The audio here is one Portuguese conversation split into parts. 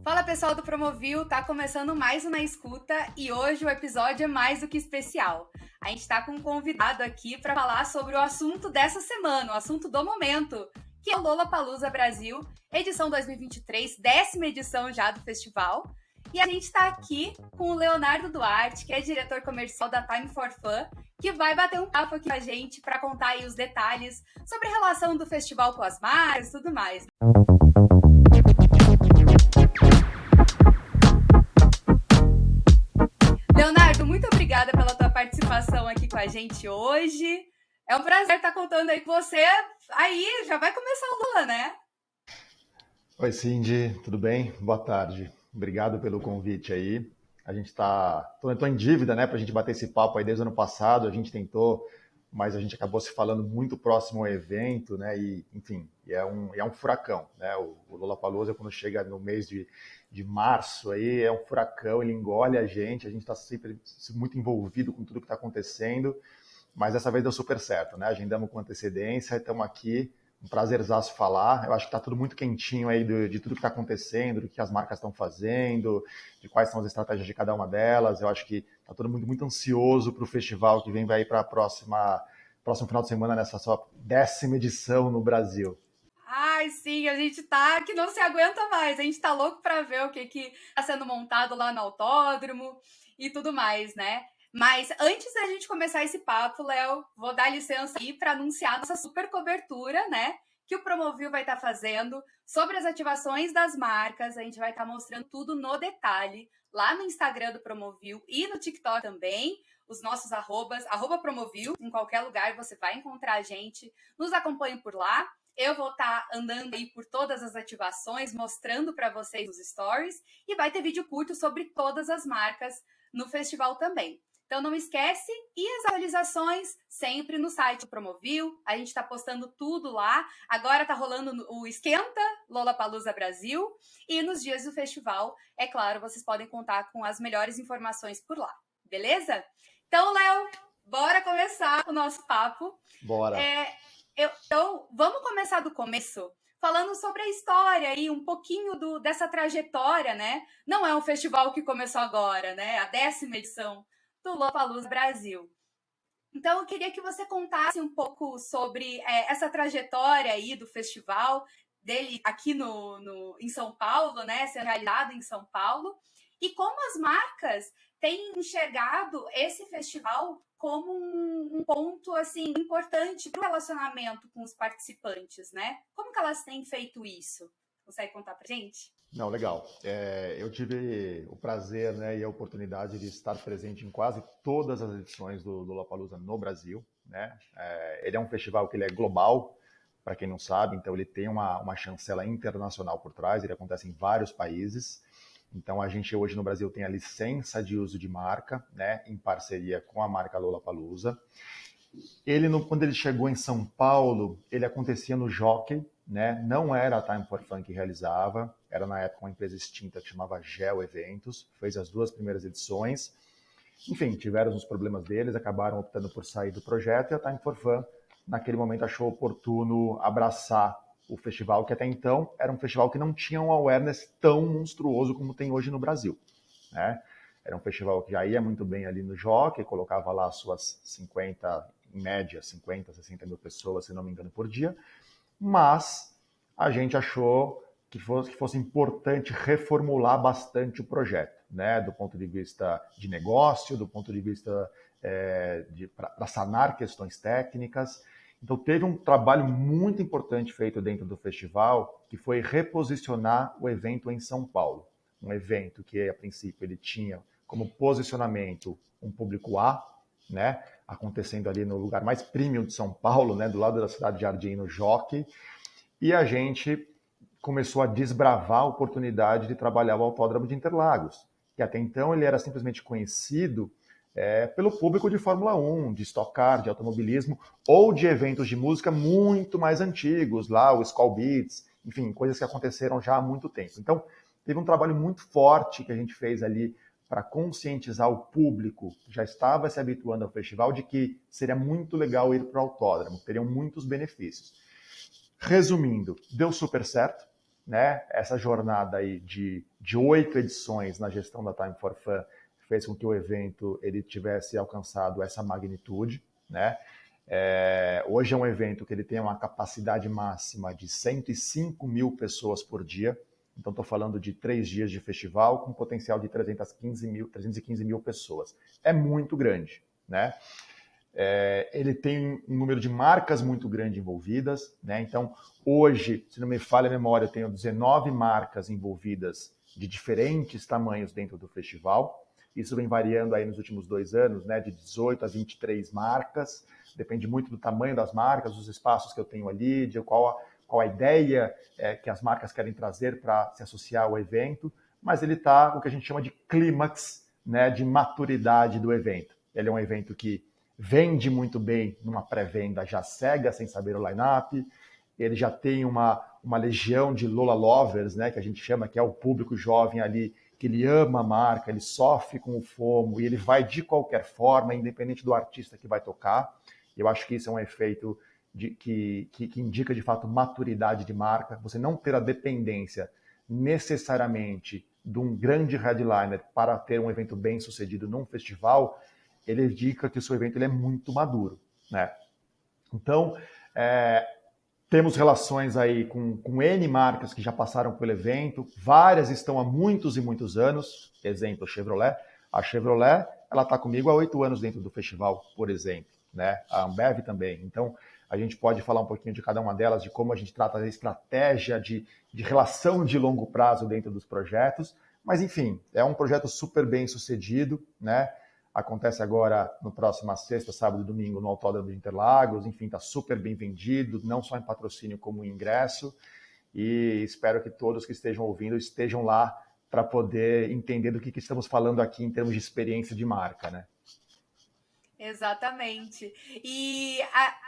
Fala pessoal do Promovil, tá começando mais uma escuta e hoje o episódio é mais do que especial. A gente tá com um convidado aqui para falar sobre o assunto dessa semana, o assunto do momento, que é o Lollapalooza Brasil, edição 2023, 10ª edição já do festival. E a gente tá aqui com o Leonardo Duarte, que é diretor comercial da Time for Fun, que vai bater um papo aqui com a gente para contar aí os detalhes sobre a relação do festival com as marcas e tudo mais. Leonardo, muito obrigada pela tua participação aqui com a gente hoje. É um prazer estar contando aí com você. Aí, já vai começar o Lula, né? Oi, Cindy, tudo bem? Boa tarde. Obrigado pelo convite aí. A gente tô em dívida, né, para a gente bater esse papo aí desde o ano passado. A gente tentou, mas a gente acabou se falando muito próximo ao evento, né? E, enfim, é um furacão, né? O Lollapalooza, quando chega no mês de março, aí é um furacão, ele engole a gente está sempre muito envolvido com tudo que está acontecendo, mas dessa vez deu super certo, né? Agendamos com antecedência, estamos aqui. Um prazerzaço falar. Eu acho que está tudo muito quentinho aí de tudo que está acontecendo, do que as marcas estão fazendo, de quais são as estratégias de cada uma delas. Eu acho que está todo mundo muito ansioso para o festival que vem para próximo final de semana, nessa sua 10ª edição no Brasil. Ai, sim, a gente tá que não se aguenta mais. A gente tá louco para ver o que tá sendo montado lá no autódromo e tudo mais, né? Mas antes da gente começar esse papo, Léo, vou dar licença aí para anunciar nossa super cobertura, né? Que o Promovil vai estar fazendo sobre as ativações das marcas. A gente vai estar mostrando tudo no detalhe lá no Instagram do Promovil e no TikTok também. Os nossos arrobas, @Promovil, em qualquer lugar você vai encontrar a gente. Nos acompanhe por lá. Eu vou estar andando aí por todas as ativações, mostrando para vocês os stories e vai ter vídeo curto sobre todas as marcas no festival também. Então não esquece, e as atualizações sempre no site do Promovil, a gente está postando tudo lá. Agora está rolando o Esquenta Lollapalooza Brasil e nos dias do festival, é claro, vocês podem contar com as melhores informações por lá, beleza? Então, Léo, bora começar o nosso papo. Bora! Então, vamos começar do começo, falando sobre a história e um pouquinho dessa trajetória, né? Não é um festival que começou agora, né? A 10ª edição do Lollapalooza Brasil. Então, eu queria que você contasse um pouco sobre essa trajetória aí do festival, dele aqui em São Paulo, né? Sendo realizado em São Paulo, e como as marcas têm enxergado esse festival como um ponto assim importante para o relacionamento com os participantes, né? Como que elas têm feito isso? Consegue contar pra gente? Não, legal. Eu tive o prazer, né, e a oportunidade de estar presente em quase todas as edições do Lollapalooza no Brasil, né? Ele é um festival que ele é global, para quem não sabe, então ele tem uma chancela internacional por trás, ele acontece em vários países. Então a gente hoje no Brasil tem a licença de uso de marca, né, em parceria com a marca Lollapalooza. Quando ele chegou em São Paulo, ele acontecia no Jockey, né? Não era a Time for Fun que realizava, era na época uma empresa extinta que chamava Gel Eventos, fez as duas primeiras edições. Enfim, tiveram os problemas deles, acabaram optando por sair do projeto e a Time for Fun, naquele momento, achou oportuno abraçar o festival, que até então era um festival que não tinha um awareness tão monstruoso como tem hoje no Brasil, né? Era um festival que já ia muito bem ali no Jockey, colocava lá as suas 50, em média, 50, 60 mil pessoas, se não me engano, por dia, mas a gente achou que fosse importante reformular bastante o projeto, né? Do ponto de vista de negócio, do ponto de vista para sanar questões técnicas. Então teve um trabalho muito importante feito dentro do festival, que foi reposicionar o evento em São Paulo. Um evento que, a princípio, ele tinha como posicionamento um público A, né? Acontecendo ali no lugar mais premium de São Paulo, né? Do lado da Cidade Jardim, no Jockey. E a gente começou a desbravar a oportunidade de trabalhar o Autódromo de Interlagos, que até então ele era simplesmente conhecido pelo público de Fórmula 1, de Stock Car, de automobilismo, ou de eventos de música muito mais antigos, lá o Skull Beats, enfim, coisas que aconteceram já há muito tempo. Então, teve um trabalho muito forte que a gente fez ali para conscientizar o público, que já estava se habituando ao festival, de que seria muito legal ir para o autódromo, teriam muitos benefícios. Resumindo, deu super certo, né, essa jornada aí de 8 edições na gestão da Time for Fun fez com que o evento ele tivesse alcançado essa magnitude, né? Hoje é um evento que ele tem uma capacidade máxima de 105 mil pessoas por dia. Então, estou falando de 3 dias de festival com potencial de 315 mil pessoas. É muito grande, né? Ele tem um número de marcas muito grande envolvidas, né? Então, hoje, se não me falha a memória, eu tenho 19 marcas envolvidas de diferentes tamanhos dentro do festival. Isso vem variando aí nos últimos 2 anos, né? De 18 a 23 marcas. Depende muito do tamanho das marcas, dos espaços que eu tenho ali, de qual a ideia que as marcas querem trazer para se associar ao evento. Mas ele está o que a gente chama de clímax, né? De maturidade do evento. Ele é um evento que vende muito bem numa pré-venda já cega, sem saber o line-up. Ele já tem uma legião de Lola Lovers, né, que a gente chama, que é o público jovem ali, que ele ama a marca, ele sofre com o FOMO e ele vai de qualquer forma, independente do artista que vai tocar. Eu acho que isso é um efeito que indica, de fato, maturidade de marca. Você não ter a dependência necessariamente de um grande headliner para ter um evento bem sucedido num festival, ele indica que o seu evento ele é muito maduro, né? Então, temos relações aí com N marcas que já passaram pelo evento, várias estão há muitos e muitos anos, exemplo, Chevrolet. A Chevrolet, ela está comigo há 8 anos dentro do festival, por exemplo, né? A Ambev também. Então, a gente pode falar um pouquinho de cada uma delas, de como a gente trata a estratégia de relação de longo prazo dentro dos projetos, mas enfim, é um projeto super bem sucedido, né? Acontece agora no próximo sexta, sábado e domingo no Autódromo de Interlagos. Enfim, está super bem vendido, não só em patrocínio como em ingresso. E espero que todos que estejam ouvindo estejam lá para poder entender do que estamos falando aqui em termos de experiência de marca, né? Exatamente. E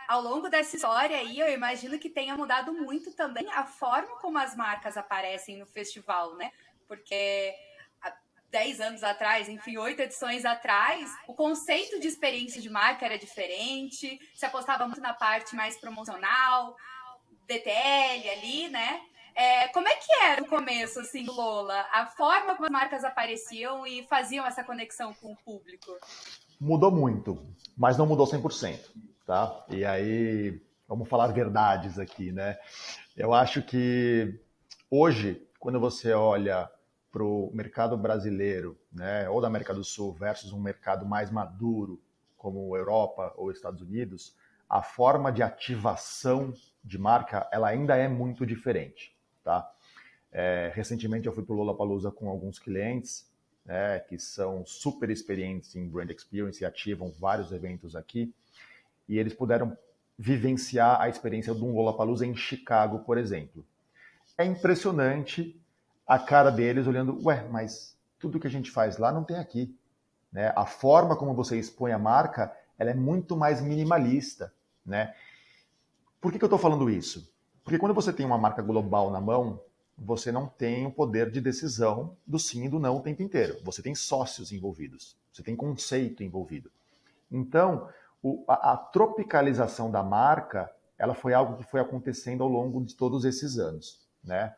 ao longo dessa história aí, eu imagino que tenha mudado muito também a forma como as marcas aparecem no festival, né? Porque 10 anos atrás, enfim, 8 edições atrás, o conceito de experiência de marca era diferente, se apostava muito na parte mais promocional, DTL ali, né? Como é que era o começo, assim, do Lola? A forma como as marcas apareciam e faziam essa conexão com o público? Mudou muito, mas não mudou 100%, tá? E aí, vamos falar verdades aqui, né? Eu acho que hoje, quando você olha para o mercado brasileiro, né, ou da América do Sul versus um mercado mais maduro, como Europa ou Estados Unidos, a forma de ativação de marca ela ainda é muito diferente, tá? Recentemente eu fui para o Lollapalooza com alguns clientes, né, que são super experientes em brand experience e ativam vários eventos aqui, e eles puderam vivenciar a experiência de um Lollapalooza em Chicago, por exemplo. É impressionante a cara deles olhando, mas tudo que a gente faz lá não tem aqui, né? A forma como você expõe a marca, ela é muito mais minimalista, né? Por que eu estou falando isso? Porque quando você tem uma marca global na mão, você não tem o poder de decisão do sim e do não o tempo inteiro. Você tem sócios envolvidos, você tem conceito envolvido. Então, a tropicalização da marca, ela foi algo que foi acontecendo ao longo de todos esses anos, né?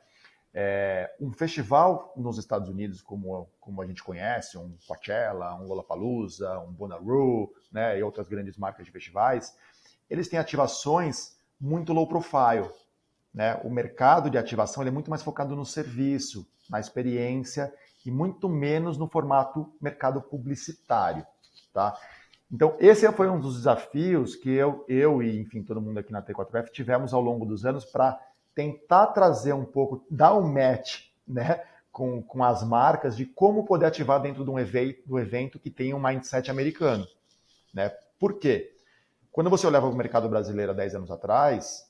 Um festival nos Estados Unidos, como a gente conhece, um Coachella, um Lollapalooza, um Bonnaroo, né, e outras grandes marcas de festivais, eles têm ativações muito low profile, né? O mercado de ativação ele é muito mais focado no serviço, na experiência e muito menos no formato mercado publicitário, tá? Então, esse foi um dos desafios que eu e, enfim, todo mundo aqui na T4F tivemos ao longo dos anos para tentar trazer um pouco, dar um match, né, com as marcas de como poder ativar dentro de do evento que tem um mindset americano, né? Por quê? Quando você olhava para o mercado brasileiro há 10 anos atrás,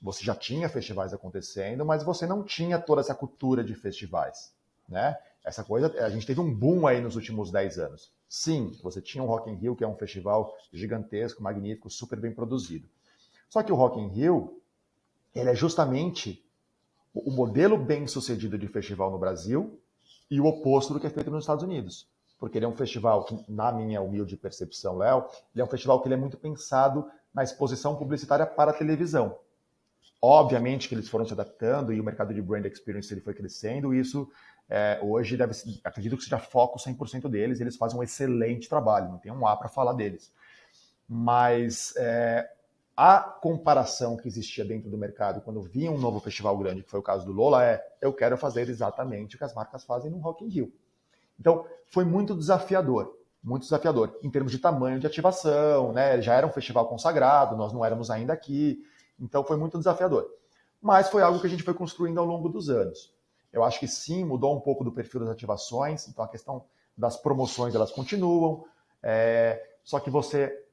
você já tinha festivais acontecendo, mas você não tinha toda essa cultura de festivais, né? Essa coisa, a gente teve um boom aí nos últimos 10 anos. Sim, você tinha o Rock in Rio, que é um festival gigantesco, magnífico, super bem produzido. Só que o Rock in Rio, ele é justamente o modelo bem-sucedido de festival no Brasil e o oposto do que é feito nos Estados Unidos. Porque ele é um festival que, na minha humilde percepção, Léo, ele é um festival que ele é muito pensado na exposição publicitária para a televisão. Obviamente que eles foram se adaptando e o mercado de brand experience ele foi crescendo, e isso hoje acredito que seja foco 100% deles, eles fazem um excelente trabalho, não tem um A para falar deles. Mas a comparação que existia dentro do mercado quando vinha um novo festival grande, que foi o caso do Lola, eu quero fazer exatamente o que as marcas fazem no Rock in Rio. Então, foi muito desafiador em termos de tamanho de ativação, né? Já era um festival consagrado, nós não éramos ainda aqui, então foi muito desafiador. Mas foi algo que a gente foi construindo ao longo dos anos. Eu acho que sim, mudou um pouco do perfil das ativações, então a questão das promoções, elas continuam, só que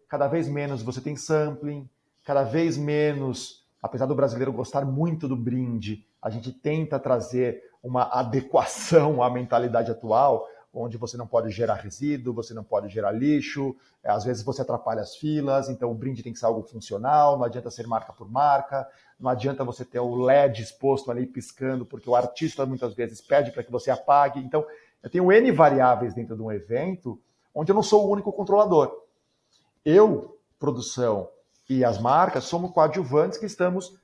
cada vez menos você tem sampling, cada vez menos, apesar do brasileiro gostar muito do brinde, a gente tenta trazer uma adequação à mentalidade atual, onde você não pode gerar resíduo, você não pode gerar lixo, às vezes você atrapalha as filas, então o brinde tem que ser algo funcional, não adianta ser marca por marca, não adianta você ter o LED exposto ali piscando, porque o artista muitas vezes pede para que você apague. Então, eu tenho N variáveis dentro de um evento onde eu não sou o único controlador. Eu, produção e as marcas somos coadjuvantes que estamos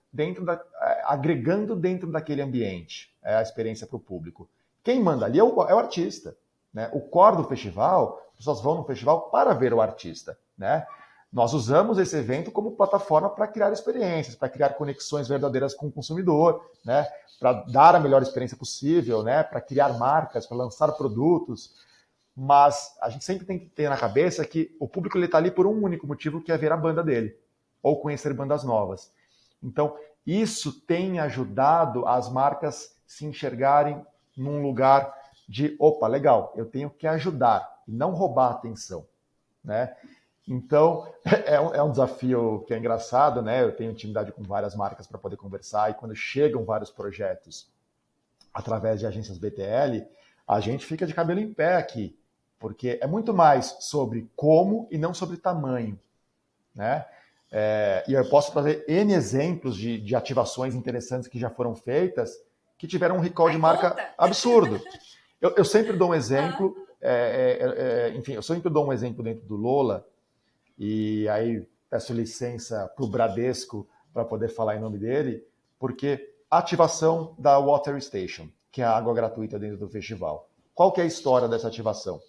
agregando dentro daquele ambiente a experiência para o público. Quem manda ali é o artista. Né? O core do festival, as pessoas vão no festival para ver o artista. Né? Nós usamos esse evento como plataforma para criar experiências, para criar conexões verdadeiras com o consumidor, né? Para dar a melhor experiência possível, né? Para criar marcas, para lançar produtos. Mas a gente sempre tem que ter na cabeça que o público está ali por um único motivo, que é ver a banda dele, ou conhecer bandas novas. Então, isso tem ajudado as marcas se enxergarem num lugar de, opa, legal, eu tenho que ajudar, e não roubar a atenção, né? Então, é um desafio que é engraçado, né? Eu tenho intimidade com várias marcas para poder conversar, e quando chegam vários projetos através de agências BTL, a gente fica de cabelo em pé aqui, porque é muito mais sobre como e não sobre tamanho, né? E eu posso trazer N exemplos de ativações interessantes que já foram feitas, que tiveram um recall de marca absurdo. Eu sempre dou um exemplo, enfim, eu sempre dou um exemplo dentro do Lola, e aí peço licença para o Bradesco para poder falar em nome dele, porque a ativação da Water Station, que é a água gratuita dentro do festival. Qual que é a história dessa ativação?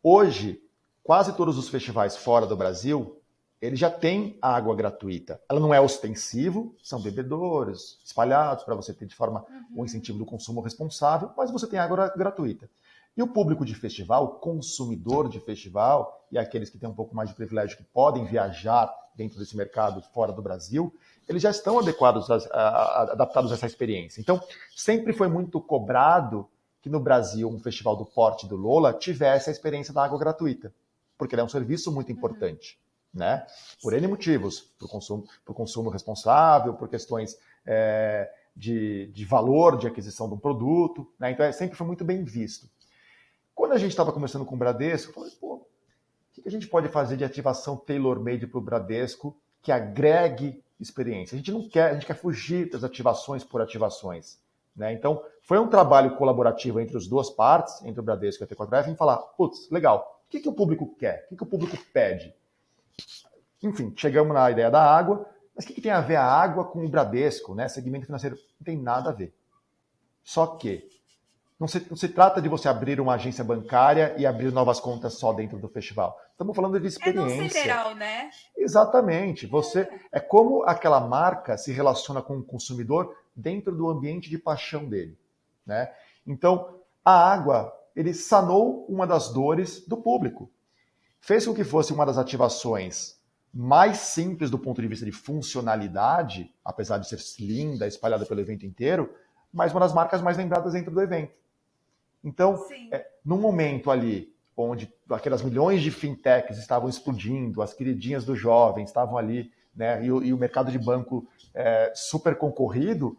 Hoje, quase todos os festivais fora do Brasil, ele já tem água gratuita. Ela não é ostensivo, são bebedouros espalhados para você ter de forma o incentivo do consumo responsável, mas você tem água gratuita. E o público de festival, o consumidor de festival, e aqueles que têm um pouco mais de privilégio, que podem viajar dentro desse mercado fora do Brasil, eles já estão adaptados a essa experiência. Então, sempre foi muito cobrado que no Brasil, um festival do porte do Lola tivesse a experiência da água gratuita, porque ele é um serviço muito importante. Né? Por N motivos, por consumo responsável, por questões de valor de aquisição de um produto, né? Então sempre foi muito bem visto. Quando a gente estava conversando com o Bradesco, eu falei, pô, o que a gente pode fazer de ativação tailor-made para o Bradesco que agregue experiência? A gente quer fugir das ativações por ativações. Né? Então, foi um trabalho colaborativo entre as duas partes, entre o Bradesco e a T4F, em falar, putz, legal, o que o público quer? O que o público pede? Enfim, chegamos na ideia da água, mas o que tem a ver a água com o Bradesco, né? Segmento financeiro? Não tem nada a ver. Só que não se trata de você abrir uma agência bancária e abrir novas contas só dentro do festival. Estamos falando de experiência. É não ser geral, né? Exatamente. É como aquela marca se relaciona com o consumidor dentro do ambiente de paixão dele. Né? Então, a água, ele sanou uma das dores do público. Fez com que fosse uma das ativações mais simples do ponto de vista de funcionalidade, apesar de ser linda, espalhada pelo evento inteiro, mas uma das marcas mais lembradas dentro do evento. Então, num momento ali, onde aquelas milhões de fintechs estavam explodindo, as queridinhas do jovem estavam ali, né, e o mercado de banco super concorrido,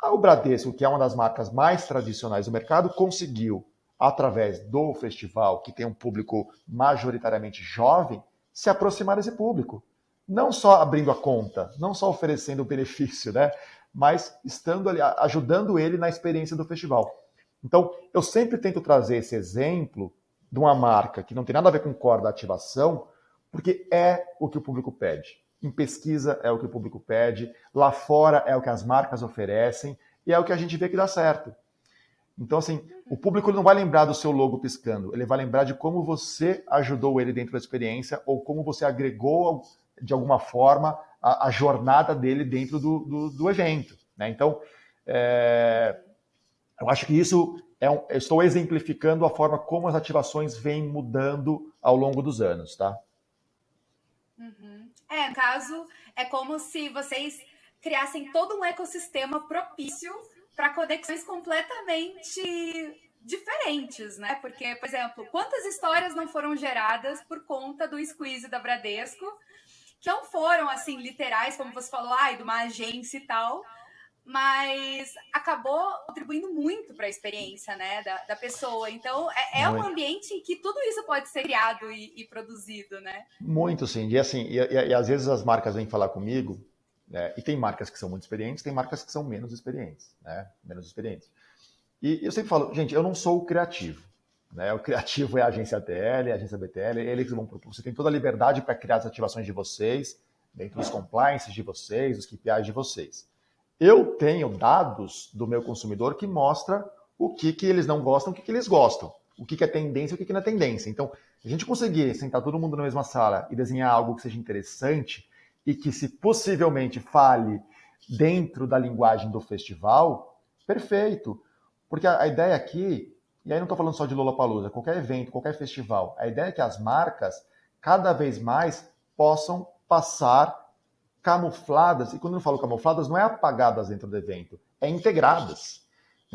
o Bradesco, que é uma das marcas mais tradicionais do mercado, conseguiu, através do festival, que tem um público majoritariamente jovem, se aproximar desse público. Não só abrindo a conta, não só oferecendo o benefício, né? Mas estando ali, ajudando ele na experiência do festival. Então, eu sempre tento trazer esse exemplo de uma marca que não tem nada a ver com o core da ativação, porque é o que o público pede. em pesquisa é o que o público pede, lá fora é o que as marcas oferecem e é o que a gente vê que dá certo. Então, assim, o público não vai lembrar do seu logo piscando, ele vai lembrar de como você ajudou ele dentro da experiência ou como você agregou, de alguma forma, a jornada dele dentro do evento. Né? Então, eu acho que isso eu estou exemplificando a forma como as ativações vêm mudando ao longo dos anos, tá? No caso, é como se vocês criassem todo um ecossistema propício para conexões completamente diferentes, né? Porque, por exemplo, quantas histórias não foram geradas por conta do squeeze da Bradesco, que não foram, assim, literais, como você falou, de uma agência e tal, mas acabou contribuindo muito para a experiência, né, da pessoa. Então, é um ambiente em que tudo isso pode ser criado e produzido, né? Muito, sim. E, assim, e às vezes as marcas vêm falar comigo, né, e tem marcas que são muito experientes, tem marcas que são menos experientes, né? Menos experientes. E eu sempre falo, gente, eu não sou o criativo. Né? O criativo é a agência TL, a agência BTL, eles vão propor. Você tem toda a liberdade para criar as ativações de vocês, dentro dos compliances de vocês, dos KPIs de vocês. Eu tenho dados do meu consumidor que mostra o que eles não gostam, o que eles gostam, o que é tendência e o que não é tendência. Então, se a gente conseguir sentar todo mundo na mesma sala e desenhar algo que seja interessante e que, se possivelmente, fale dentro da linguagem do festival, perfeito. Porque a ideia aqui, e aí não estou falando só de Lollapalooza, qualquer evento, qualquer festival, a ideia é que as marcas, cada vez mais, possam passar camufladas, e quando eu falo camufladas, não é apagadas dentro do evento, é integradas.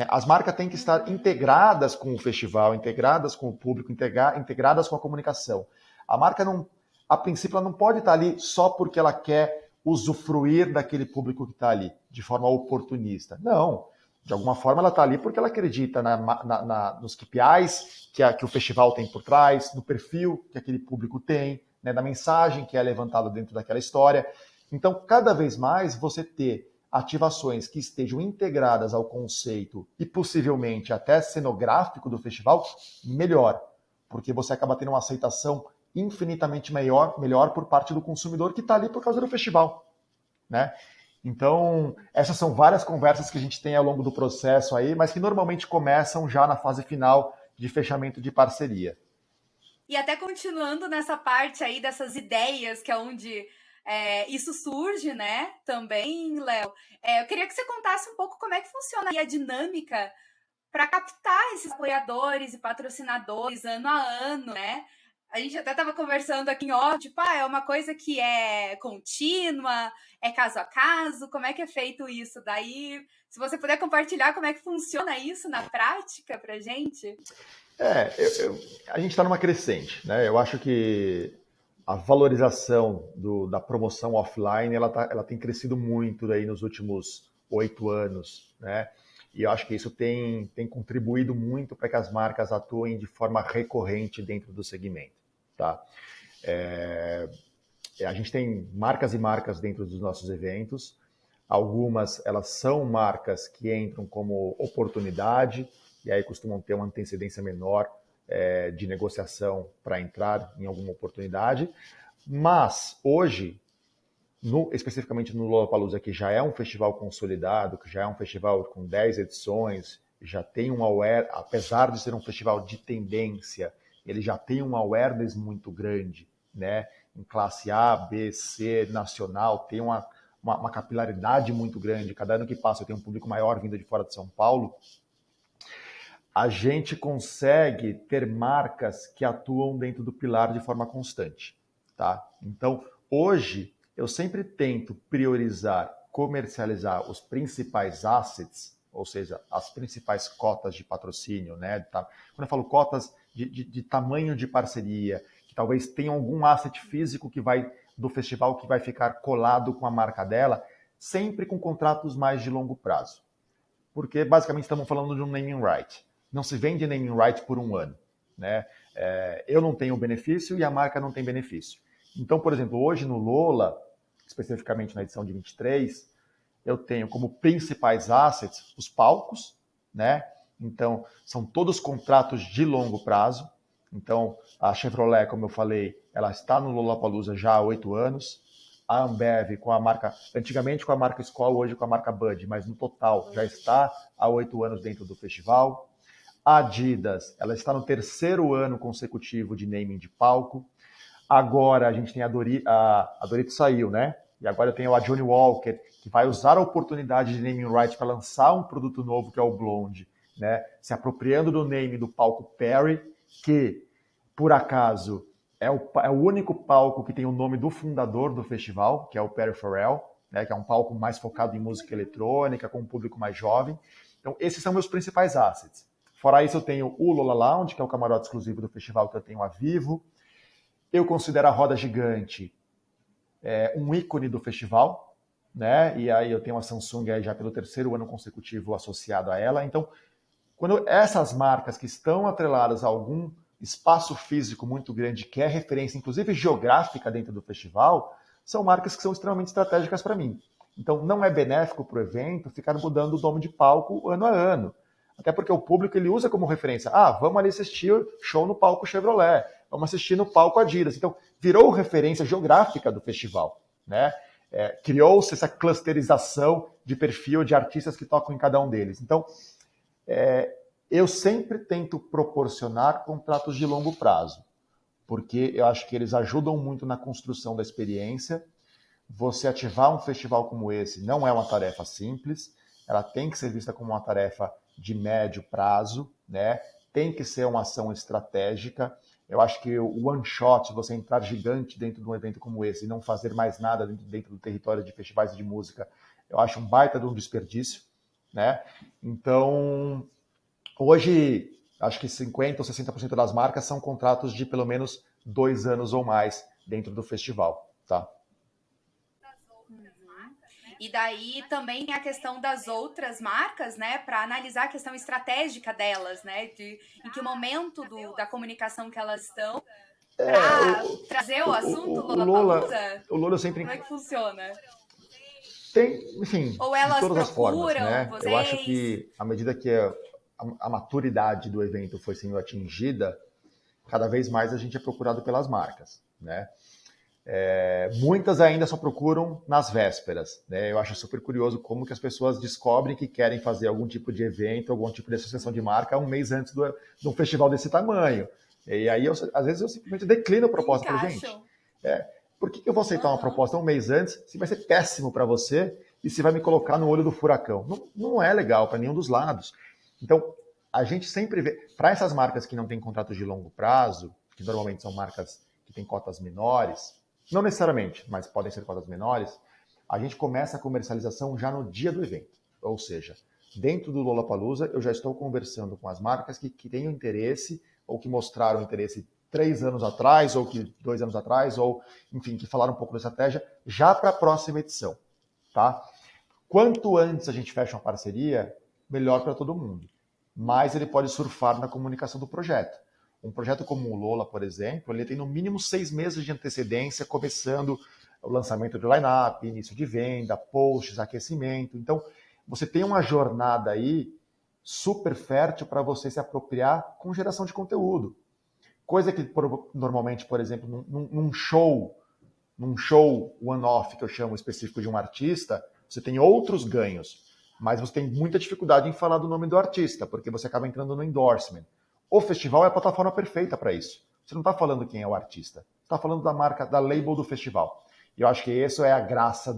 As marcas têm que estar integradas com o festival, integradas com o público, integradas com a comunicação. A marca, não, a princípio, ela não pode estar ali só porque ela quer usufruir daquele público que está ali, de forma oportunista. Não. De alguma forma, ela está ali porque ela acredita nos KPIs que o festival tem por trás, no perfil que aquele público tem, né, na mensagem que é levantada dentro daquela história. Então, cada vez mais, você ter ativações que estejam integradas ao conceito e possivelmente até cenográfico do festival, melhor, porque você acaba tendo uma aceitação infinitamente melhor por parte do consumidor que está ali por causa do festival, né? Então, essas são várias conversas que a gente tem ao longo do processo aí, mas que normalmente começam já na fase final de fechamento de parceria. E até continuando nessa parte aí dessas ideias, que é onde isso surge, né? Também, Léo. Eu queria que você contasse um pouco como é que funciona aí a dinâmica para captar esses apoiadores e patrocinadores ano a ano, né? A gente até estava conversando aqui em off, tipo, é uma coisa que é contínua, é caso a caso, como é que é feito isso? Daí, se você puder compartilhar como é que funciona isso na prática pra gente. A gente está numa crescente, né? Eu acho que a valorização da promoção offline, ela tem crescido muito daí nos últimos 8 anos, né? E eu acho que isso tem contribuído muito para que as marcas atuem de forma recorrente dentro do segmento, tá? A gente tem marcas e marcas dentro dos nossos eventos. Algumas, elas são marcas que entram como oportunidade, e aí costumam ter uma antecedência menor de negociação para entrar em alguma oportunidade. Mas, hoje, especificamente no Lollapalooza, que já é um festival consolidado, que já é um festival com 10 edições, já tem um awareness, apesar de ser um festival de tendência, ele já tem um awareness muito grande, né? Em classe A, B, C, nacional, tem uma capilaridade muito grande. Cada ano que passa eu tenho um público maior vindo de fora de São Paulo. A gente consegue ter marcas que atuam dentro do pilar de forma constante, tá? Então, hoje, eu sempre tento priorizar, comercializar os principais assets, ou seja, as principais cotas de patrocínio, né? Quando eu falo cotas de tamanho de parceria, que talvez tenha algum asset físico do festival que vai ficar colado com a marca dela, sempre com contratos mais de longo prazo. Porque, basicamente, estamos falando de um naming right. Não se vende naming right por um ano, né? Eu não tenho benefício e a marca não tem benefício. Então, por exemplo, hoje no Lola, especificamente na edição de 23, eu tenho como principais assets os palcos, né? Então, são todos contratos de longo prazo. Então, a Chevrolet, como eu falei, ela está no Lollapalooza já há 8 anos. a Ambev com a marca, antigamente com a marca Skol, hoje com a marca Bud, mas no total já está há 8 anos dentro do festival. A Adidas, ela está no 3º ano consecutivo de naming de palco. Agora a gente tem a Doritos saiu, né? E agora eu tenho a Johnny Walker, que vai usar a oportunidade de naming rights para lançar um produto novo, que é o Blonde, né? Se apropriando do name do palco Perry, que, por acaso, é o único palco que tem o nome do fundador do festival, que é o Perry Farrell, né? Que é um palco mais focado em música eletrônica, com um público mais jovem. Então, esses são meus principais assets. Fora isso, eu tenho o Lola Lounge, que é o camarote exclusivo do festival, que eu tenho a Vivo. Eu considero a Roda Gigante um ícone do festival, né? E aí eu tenho a Samsung aí já pelo 3º ano consecutivo associado a ela. Então, quando essas marcas que estão atreladas a algum espaço físico muito grande, que é referência, inclusive geográfica dentro do festival, são marcas que são extremamente estratégicas para mim. Então, não é benéfico para o evento ficar mudando o nome de palco ano a ano. Até porque o público ele usa como referência. Vamos ali assistir show no palco Chevrolet, vamos assistir no palco Adidas. Então, virou referência geográfica do festival, né? Criou-se essa clusterização de perfil de artistas que tocam em cada um deles. Então, eu sempre tento proporcionar contratos de longo prazo, porque eu acho que eles ajudam muito na construção da experiência. Você ativar um festival como esse não é uma tarefa simples, ela tem que ser vista como uma tarefa de médio prazo, né? Tem que ser uma ação estratégica. Eu acho que o one shot, você entrar gigante dentro de um evento como esse e não fazer mais nada dentro do território de festivais de música, eu acho um baita de um desperdício, né? Então, hoje, acho que 50% ou 60% das marcas são contratos de pelo menos 2 anos ou mais dentro do festival, tá? E daí também tem a questão das outras marcas, né, para analisar a questão estratégica delas, né, em que momento da comunicação que elas estão, para trazer o assunto Lollapalooza. O Lola sempre... Como é que funciona? Tem, enfim, Ou elas de todas as formas, né? vocês? Eu acho que, à medida que a maturidade do evento foi sendo atingida, cada vez mais a gente é procurado pelas marcas, né? Muitas ainda só procuram nas vésperas, né? Eu acho super curioso como que as pessoas descobrem que querem fazer algum tipo de evento, algum tipo de associação de marca um mês antes de um festival desse tamanho. E aí, às vezes, eu simplesmente declino a proposta para gente. Por que eu vou aceitar uma proposta um mês antes se vai ser péssimo para você e se vai me colocar no olho do furacão? Não é legal para nenhum dos lados. Então, a gente sempre vê... Para essas marcas que não têm contratos de longo prazo, que normalmente são marcas que têm cotas menores, não necessariamente, mas podem ser cotas menores, a gente começa a comercialização já no dia do evento. Ou seja, dentro do Lollapalooza, eu já estou conversando com as marcas que tenham interesse ou que mostraram interesse 3 anos atrás, ou que 2 anos atrás, ou, enfim, que falaram um pouco da estratégia, já para a próxima edição, tá? Quanto antes a gente fecha uma parceria, melhor para todo mundo. Mas ele pode surfar na comunicação do projeto. Um projeto como o Lola, por exemplo, ele tem no mínimo 6 meses de antecedência, começando o lançamento de line-up, início de venda, posts, aquecimento. Então, você tem uma jornada aí super fértil para você se apropriar com geração de conteúdo. Coisa que normalmente, por exemplo, num show one-off, que eu chamo específico de um artista, você tem outros ganhos, mas você tem muita dificuldade em falar do nome do artista, porque você acaba entrando no endorsement. O festival é a plataforma perfeita para isso. Você não está falando quem é o artista, você está falando da marca, da label do festival. E eu acho que isso é a graça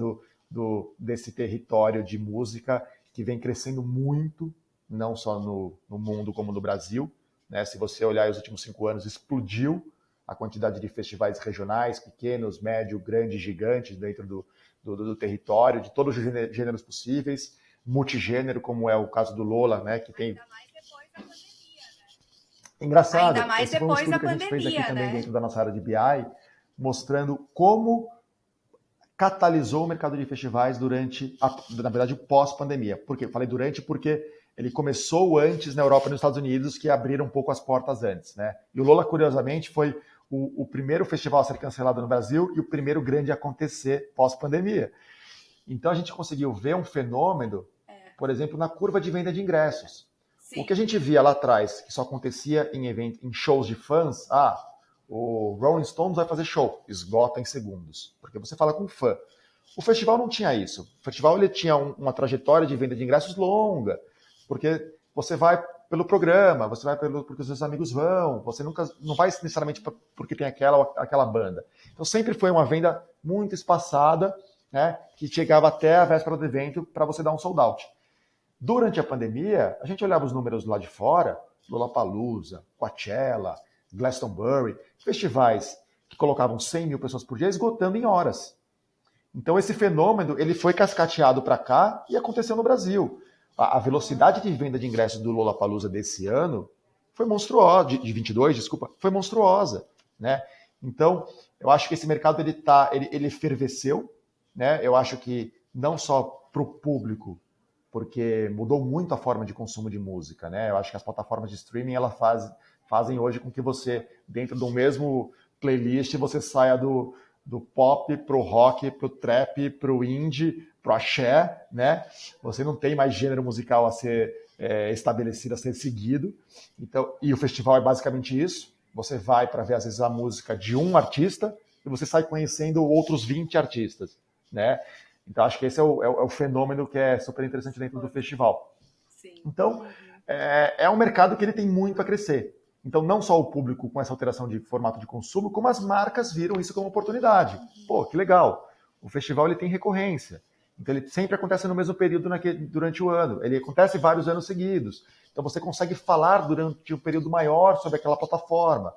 desse território de música que vem crescendo muito, não só no mundo como no Brasil. Né? Se você olhar os últimos 5 anos, explodiu a quantidade de festivais regionais, pequenos, médio, grandes, gigantes dentro do território, de todos os gêneros possíveis, multigênero, como é o caso do Lola, né? Que tem... Engraçado, ainda mais esse foi um depois estudo da que a gente pandemia, fez aqui também né? dentro da nossa área de BI, mostrando como catalisou o mercado de festivais durante, na verdade, pós-pandemia. Por quê? Eu falei durante porque ele começou antes na Europa e nos Estados Unidos, que abriram um pouco as portas antes, né? E o Lola, curiosamente, foi o primeiro festival a ser cancelado no Brasil e o primeiro grande a acontecer pós-pandemia. Então a gente conseguiu ver um fenômeno, por exemplo, na curva de venda de ingressos. Sim. O que a gente via lá atrás, que só acontecia em shows de fãs, O Rolling Stones vai fazer show, esgota em segundos, porque você fala com fã. O festival não tinha isso. O festival ele tinha uma trajetória de venda de ingressos longa, porque você vai pelo programa, você vai porque os seus amigos vão, você nunca não vai necessariamente porque tem aquela banda. Então sempre foi uma venda muito espaçada, né, que chegava até a véspera do evento para você dar um sold out. Durante a pandemia, a gente olhava os números lá de fora, Lollapalooza, Coachella, Glastonbury, festivais que colocavam 100 mil pessoas por dia esgotando em horas. Então esse fenômeno ele foi cascateado para cá e aconteceu no Brasil. A velocidade de venda de ingressos do Lollapalooza desse ano foi monstruosa, de 22, desculpa, foi monstruosa, né? Então eu acho que esse mercado ele fervesceu, né? Eu acho que não só para o público, porque mudou muito a forma de consumo de música, né? Eu acho que as plataformas de streaming elas fazem hoje com que você, dentro do mesmo playlist, você saia do pop pro rock, pro trap, pro indie, pro axé, né? Você não tem mais gênero musical a ser estabelecido, a ser seguido. Então, e o festival é basicamente isso. Você vai para ver, às vezes, a música de um artista e você sai conhecendo outros 20 artistas, né? Então, acho que esse é o fenômeno que é super interessante dentro do festival. Sim. Então, é um mercado que ele tem muito a crescer. Então, não só o público com essa alteração de formato de consumo, como as marcas viram isso como oportunidade. Pô, que legal. O festival ele tem recorrência. Então, ele sempre acontece no mesmo período durante o ano. Ele acontece vários anos seguidos. Então, você consegue falar durante um período maior sobre aquela plataforma.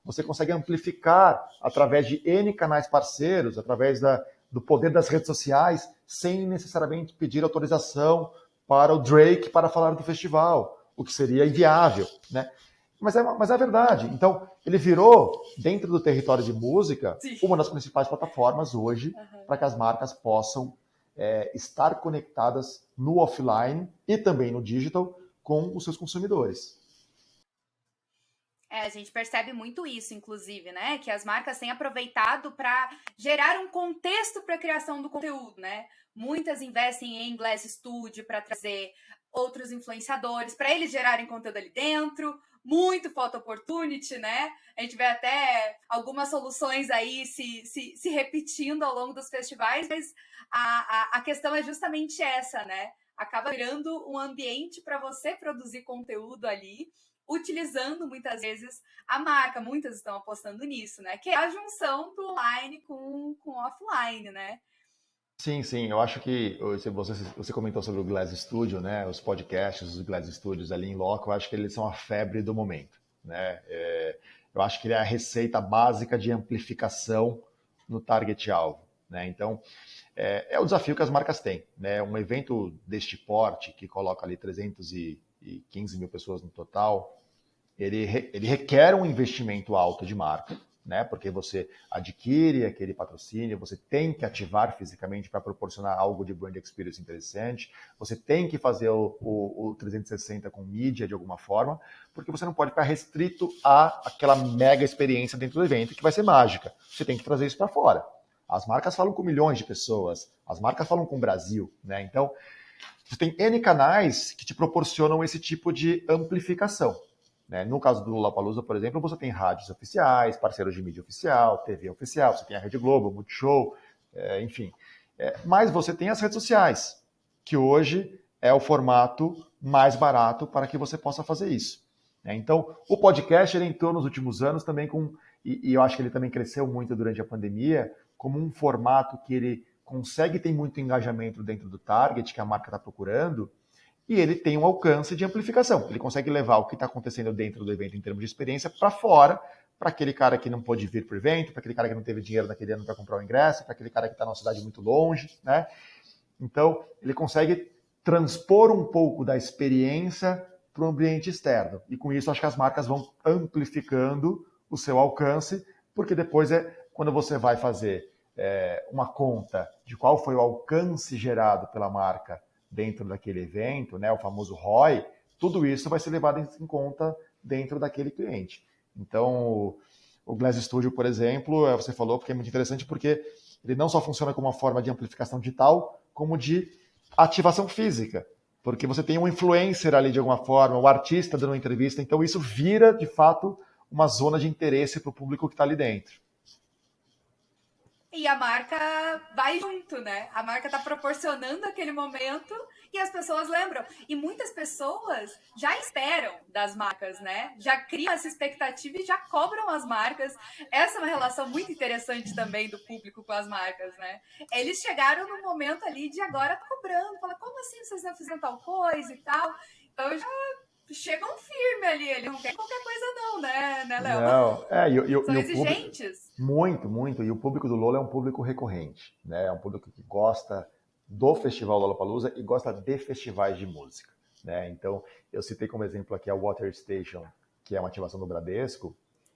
Você consegue amplificar através de N canais parceiros, através do poder das redes sociais, sem necessariamente pedir autorização para o Drake para falar do festival, o que seria inviável, né? Mas é verdade. Então, ele virou, dentro do território de música, uma das principais plataformas hoje para que as marcas possam estar conectadas no offline e também no digital com os seus consumidores. A gente percebe muito isso, inclusive, né? Que as marcas têm aproveitado para gerar um contexto para a criação do conteúdo, né? Muitas investem em Glass Studio para trazer outros influenciadores, para eles gerarem conteúdo ali dentro. Muito photo opportunity, né? A gente vê até algumas soluções aí se repetindo ao longo dos festivais, mas a questão é justamente essa, né? Acaba virando um ambiente para você produzir conteúdo ali, utilizando muitas vezes a marca. Muitas estão apostando nisso, né? Que é a junção do online com o offline, né? Sim, sim. Eu acho que você comentou sobre o Glass Studio, né? Os podcasts, os Glass Studios ali em loco, eu acho que eles são a febre do momento, né? Eu acho que ele é a receita básica de amplificação no target-alvo, né? Então, é o desafio que as marcas têm, né? Um evento deste porte, que coloca ali 315 mil pessoas no total, ele requer um investimento alto de marca, né? Porque você adquire aquele patrocínio, você tem que ativar fisicamente para proporcionar algo de brand experience interessante, você tem que fazer o 360 com mídia de alguma forma, porque você não pode ficar restrito a aquela mega experiência dentro do evento que vai ser mágica. Você tem que trazer isso para fora. As marcas falam com milhões de pessoas, as marcas falam com o Brasil, né? Então, você tem N canais que te proporcionam esse tipo de amplificação. No caso do Lollapalooza, por exemplo, você tem rádios oficiais, parceiros de mídia oficial, TV oficial, você tem a Rede Globo, Multishow, enfim. Mas você tem as redes sociais, que hoje é o formato mais barato para que você possa fazer isso. Então, o podcast ele entrou nos últimos anos também e eu acho que ele também cresceu muito durante a pandemia, como um formato que ele consegue ter muito engajamento dentro do target que a marca está procurando, e ele tem um alcance de amplificação. Ele consegue levar o que está acontecendo dentro do evento em termos de experiência para fora, para aquele cara que não pôde vir para o evento, para aquele cara que não teve dinheiro naquele ano para comprar o ingresso, para aquele cara que está numa cidade muito longe, né? Então, ele consegue transpor um pouco da experiência para o ambiente externo. E com isso, acho que as marcas vão amplificando o seu alcance, porque depois quando você vai fazer uma conta de qual foi o alcance gerado pela marca dentro daquele evento, né, o famoso ROI, tudo isso vai ser levado em conta dentro daquele cliente. Então, o Glass Studio, por exemplo, você falou, porque é muito interessante, porque ele não só funciona como uma forma de amplificação digital, como de ativação física, porque você tem um influencer ali de alguma forma, o artista dando uma entrevista, então isso vira, de fato, uma zona de interesse para o público que está ali dentro. E a marca vai junto, né? A marca está proporcionando aquele momento e as pessoas lembram. E muitas pessoas já esperam das marcas, né? Já criam essa expectativa e já cobram as marcas. Essa é uma relação muito interessante também do público com as marcas, né? Eles chegaram no momento ali de agora cobrando. Fala, como assim vocês não fizeram tal coisa e tal? Então já chegam firme ali. Ele não quer qualquer coisa não, né, Léo? Não, São e o público, exigentes. muito, muito, e o público do Lola é um público recorrente, né? É um público que gosta do Festival Lollapalooza e gosta de festivais de música, né? Então, eu citei como exemplo aqui a Water Station, que é uma ativação do Bradesco,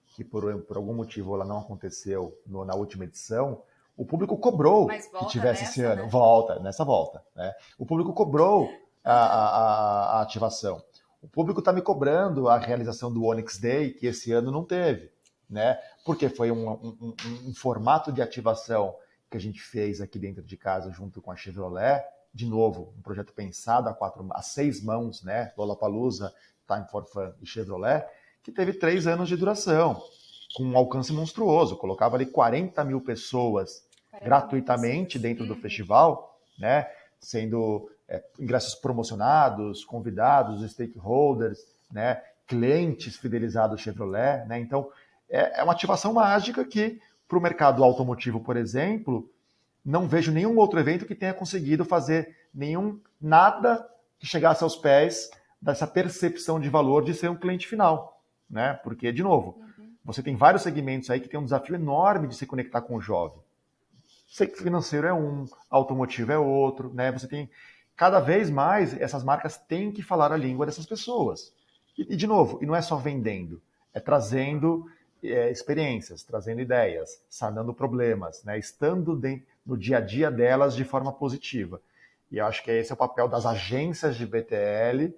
que por algum motivo ela não aconteceu na última edição. O público cobrou que tivesse esse ano, né? nessa volta, né? O público cobrou a ativação. O público está me cobrando a realização do Onyx Day, que esse ano não teve, né? Porque foi um formato de ativação que a gente fez aqui dentro de casa junto com a Chevrolet, de novo, um projeto pensado a 6 mãos, né? Lollapalooza, Time for Fun e Chevrolet, que teve 3 anos de duração, com um alcance monstruoso. Colocava ali 40 mil pessoas gratuitamente dentro do festival, né? Sendo ingressos promocionados, convidados, stakeholders, né? Clientes fidelizados Chevrolet, né? Então, é uma ativação mágica que, para o mercado automotivo, por exemplo, não vejo nenhum outro evento que tenha conseguido fazer nada que chegasse aos pés dessa percepção de valor de ser um cliente final, né? Porque, de novo, você tem vários segmentos aí que tem um desafio enorme de se conectar com o jovem. Sei que financeiro é um, automotivo é outro, né? Você tem cada vez mais essas marcas têm que falar a língua dessas pessoas. E de novo, e não é só vendendo, é trazendo experiências, trazendo ideias, sanando problemas, né? Estando no dia a dia delas de forma positiva. E eu acho que esse é o papel das agências de BTL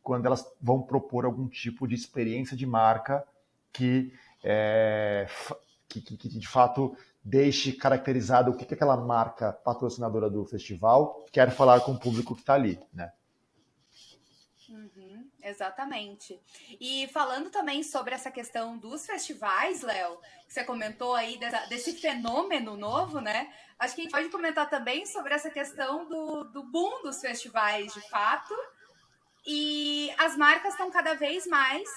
quando elas vão propor algum tipo de experiência de marca que de fato deixe caracterizado o que aquela marca patrocinadora do festival quer falar com o público que está ali, né? Exatamente. E falando também sobre essa questão dos festivais, Léo, que você comentou aí desse fenômeno novo, né? Acho que a gente pode comentar também sobre essa questão do boom dos festivais, de fato. E as marcas estão cada vez mais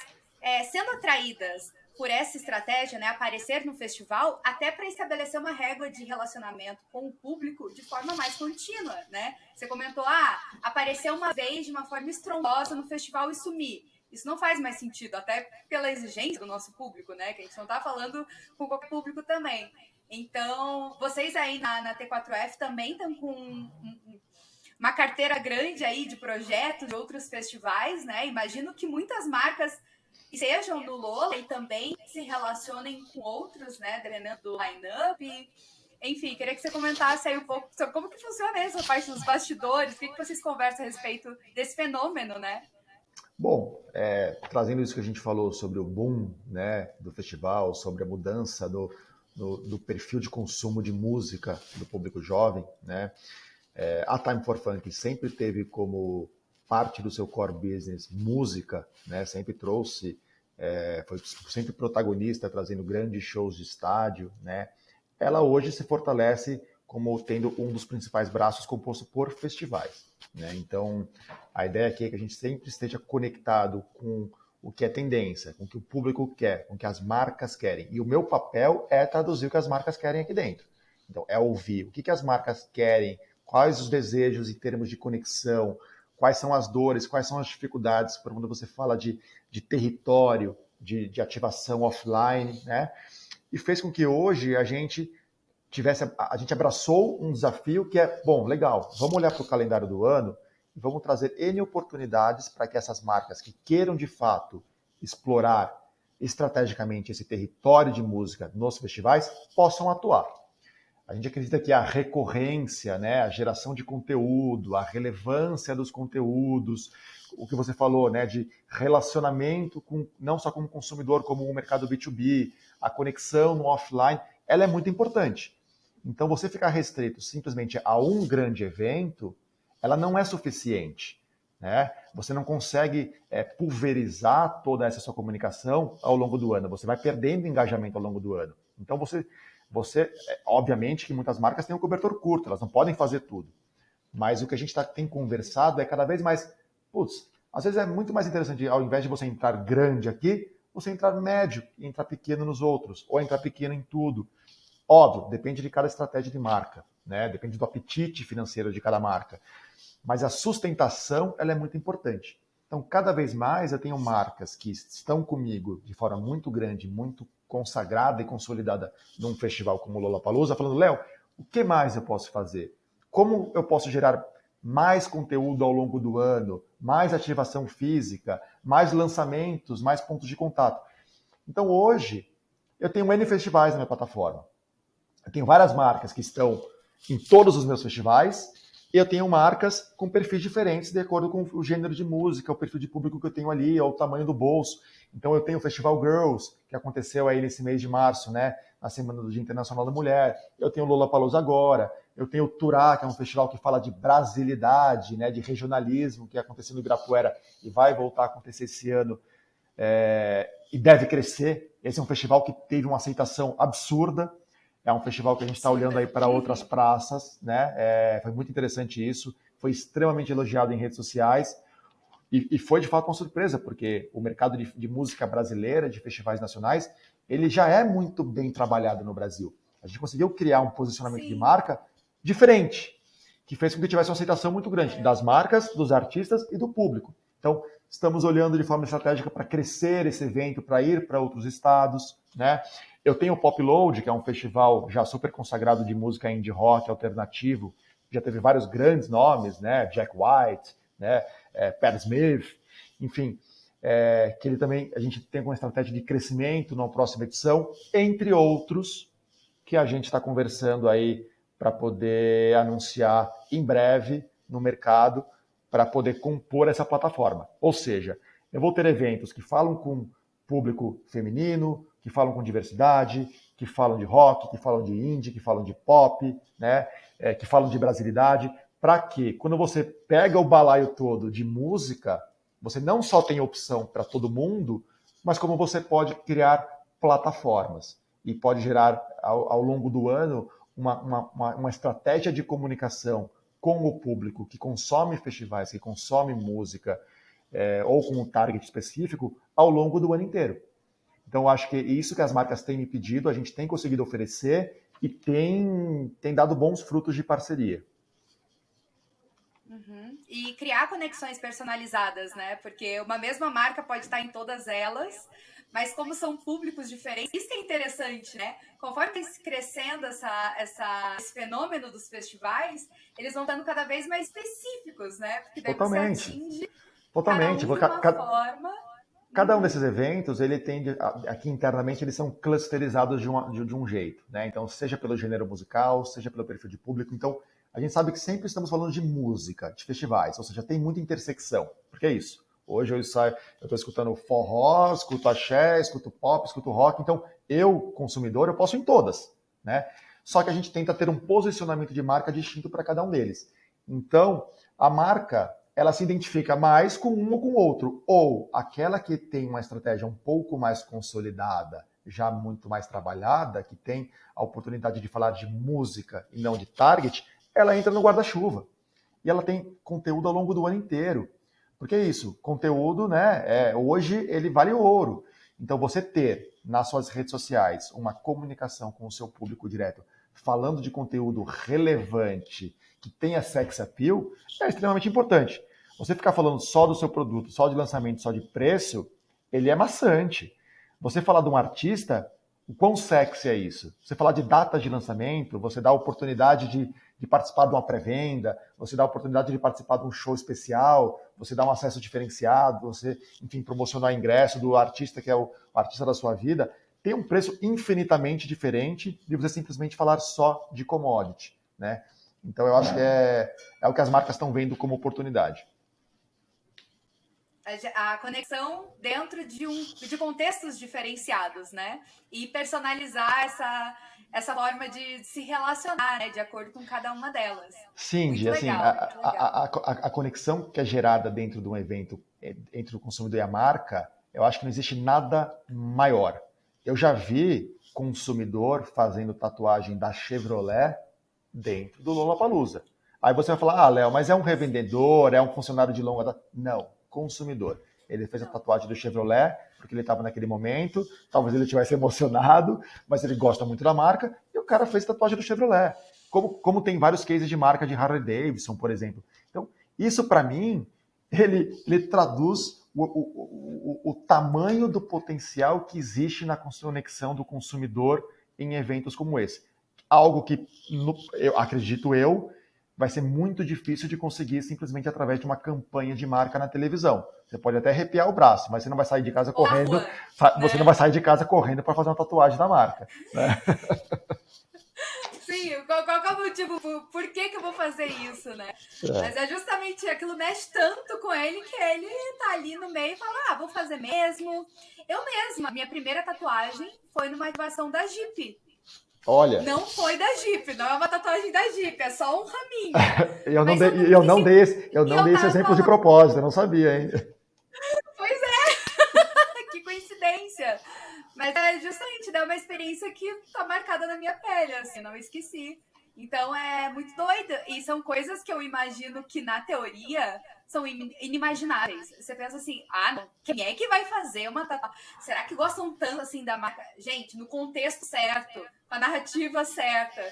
sendo atraídas por essa estratégia, né, aparecer no festival, até para estabelecer uma régua de relacionamento com o público de forma mais contínua, né? Você comentou, aparecer uma vez de uma forma estrondosa no festival e sumir. Isso não faz mais sentido, até pela exigência do nosso público, né? Que a gente não está falando com qualquer público também. Então, vocês aí na T4F também estão com uma carteira grande aí de projetos de outros festivais, né? Imagino que muitas marcas sejam do Lola e também se relacionem com outros, né? Dependendo do line-up. Enfim, queria que você comentasse aí um pouco sobre como que funciona essa parte dos bastidores, o que vocês conversam a respeito desse fenômeno, né? Bom, trazendo isso que a gente falou sobre o boom, né, do festival, sobre a mudança do perfil de consumo de música do público jovem, né? A Time for Funk sempre teve como parte do seu core business música, né? Sempre trouxe, foi sempre protagonista, trazendo grandes shows de estádio, né? Ela hoje se fortalece como tendo um dos principais braços composto por festivais, né? Então, a ideia aqui é que a gente sempre esteja conectado com o que é tendência, com o que o público quer, com o que as marcas querem. E o meu papel é traduzir o que as marcas querem aqui dentro. Então, é ouvir o que as marcas querem, quais os desejos em termos de conexão, quais são as dores, quais são as dificuldades, para quando você fala de território, de ativação offline, né? E fez com que hoje a gente abraçou um desafio que é, bom, legal, vamos olhar para o calendário do ano e vamos trazer N oportunidades para que essas marcas que queiram de fato explorar estrategicamente esse território de música nos festivais possam atuar. A gente acredita que a recorrência, né, a geração de conteúdo, a relevância dos conteúdos, o que você falou, né, de relacionamento não só com o consumidor, como o mercado B2B, a conexão no offline, ela é muito importante. Então, você ficar restrito simplesmente a um grande evento, ela não é suficiente. né? Você não consegue pulverizar toda essa sua comunicação ao longo do ano. Você vai perdendo engajamento ao longo do ano. Então, obviamente que muitas marcas têm um cobertor curto, elas não podem fazer tudo. Mas o que a gente tem conversado é cada vez mais, às vezes é muito mais interessante, ao invés de você entrar grande aqui, você entrar médio e entrar pequeno nos outros, ou entrar pequeno em tudo. Óbvio, depende de cada estratégia de marca, né? Depende do apetite financeiro de cada marca. Mas a sustentação, ela é muito importante. Então, cada vez mais eu tenho marcas que estão comigo de forma muito grande, muito consagrada e consolidada num festival como o Lollapalooza, falando, Léo, o que mais eu posso fazer? Como eu posso gerar mais conteúdo ao longo do ano, mais ativação física, mais lançamentos, mais pontos de contato? Então, hoje, eu tenho N festivais na minha plataforma. Eu tenho várias marcas que estão em todos os meus festivais, e eu tenho marcas com perfis diferentes de acordo com o gênero de música, o perfil de público que eu tenho ali, ou o tamanho do bolso. Então eu tenho o Festival Girls, que aconteceu aí nesse mês de março, né, na Semana do Dia Internacional da Mulher. Eu tenho o Lollapalooza agora. Eu tenho o Turá, que é um festival que fala de brasilidade, né, de regionalismo, que aconteceu no Ibirapuera e vai voltar a acontecer esse ano. E deve crescer. Esse é um festival que teve uma aceitação absurda. É um festival que a gente está olhando aí para outras praças, né? Foi muito interessante isso. Foi extremamente elogiado em redes sociais. E foi, de fato, uma surpresa, porque o mercado de música brasileira, de festivais nacionais, ele já é muito bem trabalhado no Brasil. A gente conseguiu criar um posicionamento de marca diferente, que fez com que tivesse uma aceitação muito grande das marcas, dos artistas e do público. Então, estamos olhando de forma estratégica para crescer esse evento, para ir para outros estados, né? Eu tenho o Pop Load, que é um festival já super consagrado de música indie rock alternativo, já teve vários grandes nomes, né? Jack White, né? Pat Smith, enfim, que ele também, a gente tem uma estratégia de crescimento na próxima edição, entre outros, que a gente está conversando aí para poder anunciar em breve no mercado, para poder compor essa plataforma. Ou seja, eu vou ter eventos que falam com público feminino, que falam com diversidade, que falam de rock, que falam de indie, que falam de pop, né? Que falam de brasilidade, para que, quando você pega o balaio todo de música, você não só tem opção para todo mundo, mas como você pode criar plataformas e pode gerar, ao longo do ano, uma estratégia de comunicação com o público que consome festivais, que consome música, ou com um target específico, ao longo do ano inteiro. Então, acho que isso que as marcas têm me pedido, a gente tem conseguido oferecer e tem dado bons frutos de parceria. Uhum. E criar conexões personalizadas, né? Porque uma mesma marca pode estar em todas elas, mas como são públicos diferentes, isso que é interessante, né? Conforme vem crescendo esse fenômeno dos festivais, eles vão estando cada vez mais específicos, né? Porque daí você atinge cada um de uma forma. Cada um desses eventos, ele tem, aqui internamente, eles são clusterizados de um jeito, né? Então, seja pelo gênero musical, seja pelo perfil de público. Então, a gente sabe que sempre estamos falando de música, de festivais, ou seja, tem muita intersecção. Porque é isso. Hoje eu estou escutando forró, escuto axé, escuto pop, escuto rock. Então, eu, consumidor, eu posso ir em todas, né? Só que a gente tenta ter um posicionamento de marca distinto para cada um deles. Então, a marca, ela se identifica mais com um ou com o outro. Ou aquela que tem uma estratégia um pouco mais consolidada, já muito mais trabalhada, que tem a oportunidade de falar de música e não de target, ela entra no guarda-chuva. E ela tem conteúdo ao longo do ano inteiro. Porque é isso, conteúdo, né? Hoje ele vale ouro. Então você ter nas suas redes sociais uma comunicação com o seu público direto, falando de conteúdo relevante, que tenha sex appeal, é extremamente importante. Você ficar falando só do seu produto, só de lançamento, só de preço, ele é maçante. Você falar de um artista, o quão sexy é isso? Você falar de datas de lançamento, você dá a oportunidade de participar de uma pré-venda, você dá a oportunidade de participar de um show especial, você dá um acesso diferenciado, você, enfim, promocionar ingresso do artista que é o artista da sua vida, tem um preço infinitamente diferente de você simplesmente falar só de commodity, né? Então eu acho que é o que as marcas estão vendo como oportunidade. A conexão dentro de contextos diferenciados, né? E personalizar essa forma de se relacionar, né? De acordo com cada uma delas. Cindy, Muito assim, legal, muito legal. a conexão que é gerada dentro de um evento entre o consumidor e a marca, eu acho que não existe nada maior. Eu já vi consumidor fazendo tatuagem da Chevrolet dentro do Lollapalooza. Aí você vai falar, Léo, mas é um revendedor, é um funcionário de longa data? Não, consumidor. Ele fez a Não. tatuagem do Chevrolet, porque ele estava naquele momento, talvez ele tivesse emocionado, mas ele gosta muito da marca, e o cara fez a tatuagem do Chevrolet. Como tem vários cases de marca de Harley Davidson, por exemplo. Então, isso para mim, ele traduz o tamanho do potencial que existe na conexão do consumidor em eventos como esse. Algo que, eu acredito vai ser muito difícil de conseguir simplesmente através de uma campanha de marca na televisão. Você pode até arrepiar o braço, mas você não vai sair de casa Ou na correndo. rua, Você não né? vai sair de casa correndo para fazer uma tatuagem da marca. Né? Sim, qual é o motivo? Por que eu vou fazer isso, né? Mas é justamente aquilo mexe tanto com ele que ele tá ali no meio e fala, vou fazer mesmo. Eu mesma, minha primeira tatuagem foi numa ativação da Jeep. Olha, não foi da Jeep, não é uma tatuagem da Jeep, é só um raminho. eu não Mas dei, eu nunca quis. eu não Eu dei esse tava. exemplo de propósito, eu não sabia, hein? Pois é, que coincidência. Mas é justamente, né, uma experiência que tá marcada na minha pele, assim, não esqueci. Então é muito doido. E são coisas que eu imagino que na teoria são inimagináveis. Você pensa assim, não, quem é que vai fazer uma tatuagem? Será que gostam tanto assim da marca? Gente, no contexto certo, com a narrativa certa,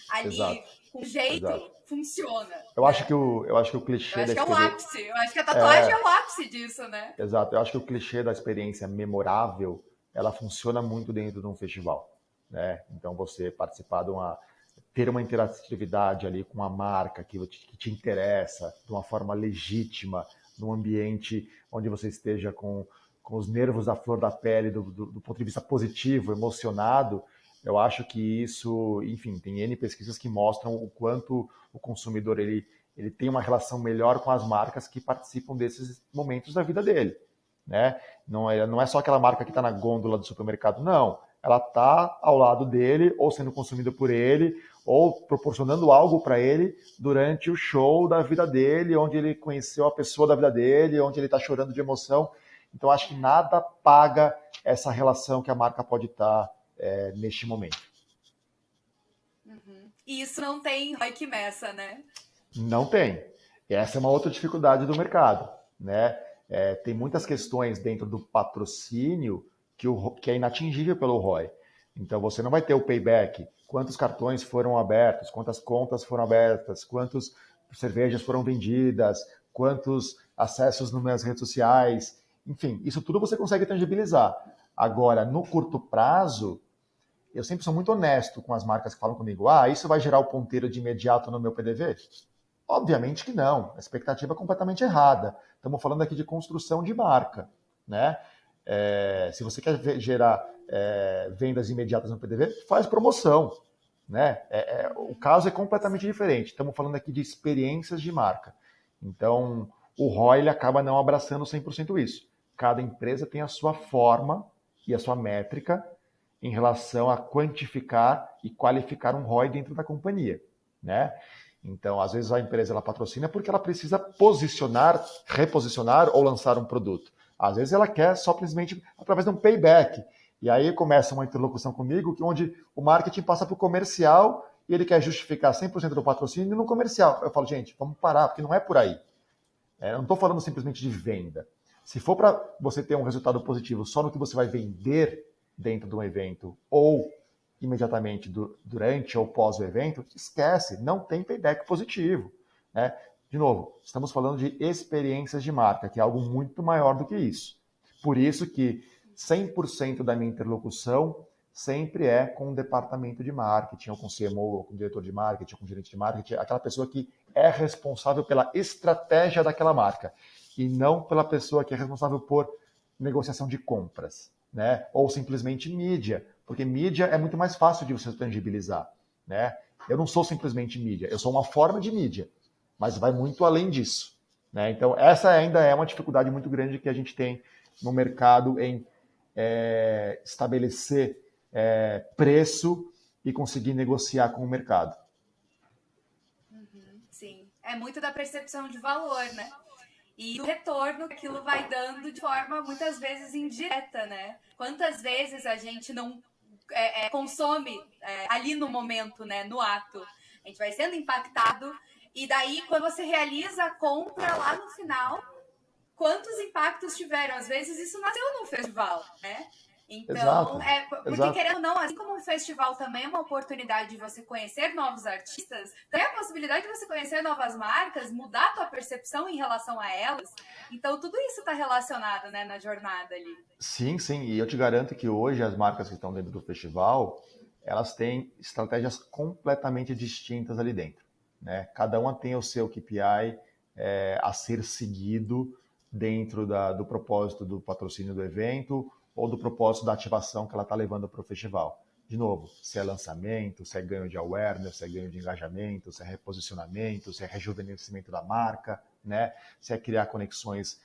ali, Exato, com jeito, exato. funciona. Eu acho Né? que o Eu clichê da acho que é o experiência. ápice. Eu acho que a tatuagem é o ápice disso, né? Exato. Eu acho que o clichê da experiência memorável, ela funciona muito dentro de um festival, né? Então você participar ter uma interatividade ali com a marca que te interessa, de uma forma legítima, num ambiente onde você esteja com os nervos à flor da pele, do ponto de vista positivo, emocionado, eu acho que isso, enfim, tem N pesquisas que mostram o quanto o consumidor ele tem uma relação melhor com as marcas que participam desses momentos da vida dele. Né? Não é só aquela marca que está na gôndola do supermercado, não. Ela está ao lado dele, ou sendo consumida por ele, ou proporcionando algo para ele durante o show da vida dele, onde ele conheceu a pessoa da vida dele, onde ele está chorando de emoção. Então, acho que nada paga essa relação que a marca pode estar neste momento. Uhum. E isso não tem Roy que meça, né? Não tem. Essa é uma outra dificuldade do mercado. Né? Tem muitas questões dentro do patrocínio que é inatingível pelo ROI. Então, você não vai ter o payback. Quantos cartões foram abertos, quantas contas foram abertas, quantas cervejas foram vendidas, quantos acessos nas minhas redes sociais. Enfim, isso tudo você consegue tangibilizar. Agora, no curto prazo, eu sempre sou muito honesto com as marcas que falam comigo. Isso vai gerar o ponteiro de imediato no meu PDV? Obviamente que não. A expectativa é completamente errada. Estamos falando aqui de construção de marca. Né? Se você quer gerar vendas imediatas no PDV, faz promoção. Né? O caso é completamente diferente. Estamos falando aqui de experiências de marca. Então, o ROI ele acaba não abraçando 100% isso. Cada empresa tem a sua forma e a sua métrica em relação a quantificar e qualificar um ROI dentro da companhia. Né? Então, às vezes a empresa ela patrocina porque ela precisa posicionar, reposicionar ou lançar um produto. Às vezes ela quer simplesmente através de um payback. E aí começa uma interlocução comigo, onde o marketing passa para o comercial e ele quer justificar 100% do patrocínio no comercial. Eu falo, gente, vamos parar, porque não é por aí. Eu não estou falando simplesmente de venda. Se for para você ter um resultado positivo só no que você vai vender dentro de um evento ou imediatamente durante ou pós o evento, esquece, não tem payback positivo. Né? De novo, estamos falando de experiências de marca, que é algo muito maior do que isso. Por isso que 100% da minha interlocução sempre é com o departamento de marketing, ou com o CMO, ou com o diretor de marketing, ou com o gerente de marketing, aquela pessoa que é responsável pela estratégia daquela marca, e não pela pessoa que é responsável por negociação de compras, né? Ou simplesmente mídia, porque mídia é muito mais fácil de você tangibilizar. Né? Eu não sou simplesmente mídia, eu sou uma forma de mídia, mas vai muito além disso. né? Então, essa ainda é uma dificuldade muito grande que a gente tem no mercado em estabelecer preço e conseguir negociar com o mercado. Sim, é muito da percepção de valor, né? E o retorno que aquilo vai dando de forma muitas vezes indireta, né? Quantas vezes a gente não consome ali no momento, né? No ato. A gente vai sendo impactado e daí quando você realiza a compra lá no final, quantos impactos tiveram? Às vezes isso nasceu num festival, né? Então, Exato, porque exato. querendo ou não, assim como um festival também é uma oportunidade de você conhecer novos artistas, tem a possibilidade de você conhecer novas marcas, mudar a tua percepção em relação a elas. Então, tudo isso está relacionado, né, na jornada ali. Sim, sim, e eu te garanto que hoje as marcas que estão dentro do festival, elas têm estratégias completamente distintas ali dentro, né? Cada uma tem o seu KPI a ser seguido dentro do propósito do patrocínio do evento ou do propósito da ativação que ela está levando para o festival. De novo, se é lançamento, se é ganho de awareness, se é ganho de engajamento, se é reposicionamento, se é rejuvenescimento da marca, né? Se é criar conexões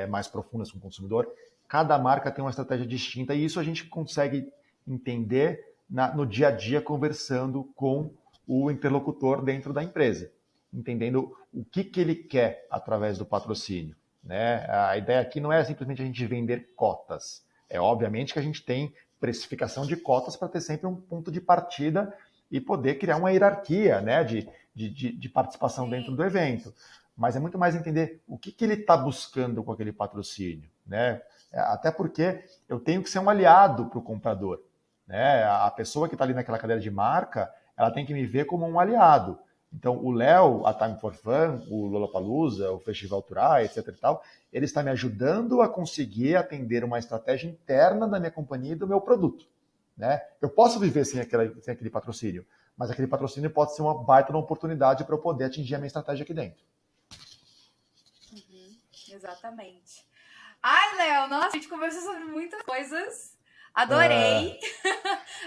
mais profundas com o consumidor. Cada marca tem uma estratégia distinta e isso a gente consegue entender no dia a dia conversando com o interlocutor dentro da empresa, entendendo o que ele quer através do patrocínio. Né? A ideia aqui não é simplesmente a gente vender cotas. É obviamente que a gente tem precificação de cotas para ter sempre um ponto de partida e poder criar uma hierarquia, né, de participação dentro do evento. Mas é muito mais entender o que ele está buscando com aquele patrocínio. Né? Até porque eu tenho que ser um aliado para o comprador. Né? A pessoa que está ali naquela cadeira de marca, ela tem que me ver como um aliado. Então, o Léo, a Time for Fun, o Lollapalooza, o Festival Turai, etc. e tal, ele está me ajudando a conseguir atender uma estratégia interna da minha companhia e do meu produto. Né? Eu posso viver sem aquele patrocínio, mas aquele patrocínio pode ser uma baita oportunidade para eu poder atingir a minha estratégia aqui dentro. Exatamente. Ai, Léo, nossa, a gente conversou sobre muitas coisas. É, Adorei.